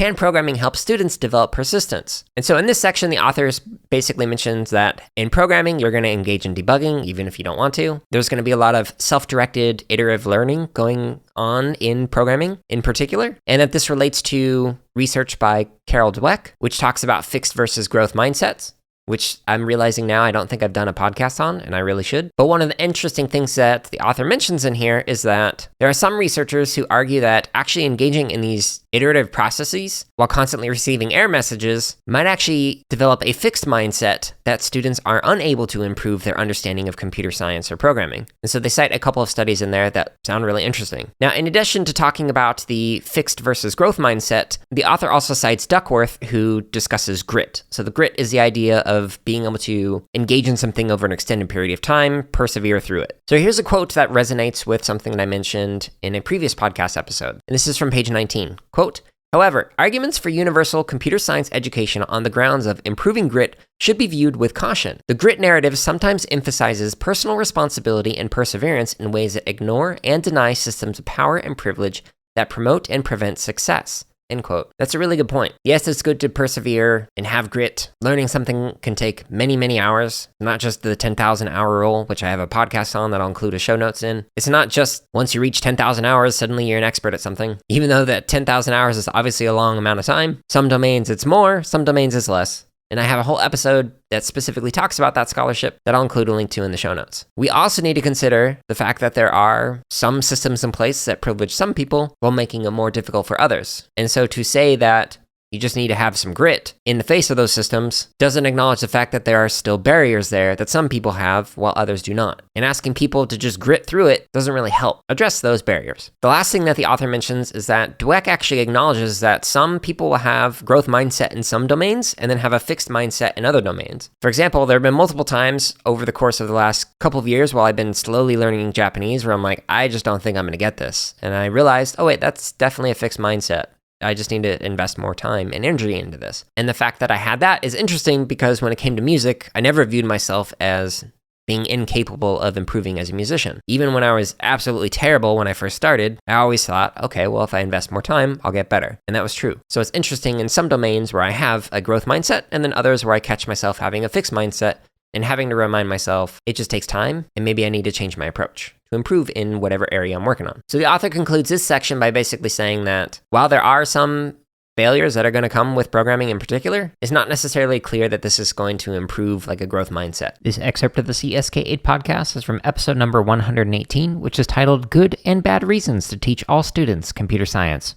can programming help students develop persistence? And so in this section, the authors basically mentions that in programming, you're going to engage in debugging, even if you don't want to. There's going to be a lot of self-directed iterative learning going on in programming in particular, and that this relates to research by Carol Dweck, which talks about fixed versus growth mindsets, which I'm realizing now I don't think I've done a podcast on, and I really should. But one of the interesting things that the author mentions in here is that there are some researchers who argue that actually engaging in these iterative processes while constantly receiving error messages might actually develop a fixed mindset that students are unable to improve their understanding of computer science or programming. And so they cite a couple of studies in there that sound really interesting. Now, in addition to talking about the fixed versus growth mindset, the author also cites Duckworth, who discusses grit. So the grit is the idea of being able to engage in something over an extended period of time, persevere through it. So here's a quote that resonates with something that I mentioned in a previous podcast episode. And this is from page 19. Quote, "However, arguments for universal computer science education on the grounds of improving grit should be viewed with caution. The grit narrative sometimes emphasizes personal responsibility and perseverance in ways that ignore and deny systems of power and privilege that promote and prevent success." End quote. That's a really good point. Yes, it's good to persevere and have grit. Learning something can take many, many hours, not just the 10,000 hour rule, which I have a podcast on that I'll include a show notes in. It's not just once you reach 10,000 hours, suddenly you're an expert at something. Even though that 10,000 hours is obviously a long amount of time, some domains it's more, some domains it's less. And I have a whole episode that specifically talks about that scholarship that I'll include a link to in the show notes. We also need to consider the fact that there are some systems in place that privilege some people while making it more difficult for others. And so to say that you just need to have some grit in the face of those systems doesn't acknowledge the fact that there are still barriers there that some people have while others do not. And asking people to just grit through it doesn't really help address those barriers. The last thing that the author mentions is that Dweck actually acknowledges that some people will have growth mindset in some domains and then have a fixed mindset in other domains. For example, there have been multiple times over the course of the last couple of years while I've been slowly learning Japanese where I'm like, I just don't think I'm going to get this. And I realized, oh wait, that's definitely a fixed mindset. I just need to invest more time and energy into this. And the fact that I had that is interesting because when it came to music, I never viewed myself as being incapable of improving as a musician. Even when I was absolutely terrible when I first started, I always thought, okay, well, if I invest more time, I'll get better. And that was true. So it's interesting in some domains where I have a growth mindset and then others where I catch myself having a fixed mindset and having to remind myself it just takes time and maybe I need to change my approach to improve in whatever area I'm working on. So the author concludes this section by basically saying that while there are some failures that are going to come with programming in particular, it's not necessarily clear that this is going to improve like a growth mindset. This excerpt of the CSK8 podcast is from episode number 118, which is titled Good and Bad Reasons to Teach All Students Computer Science.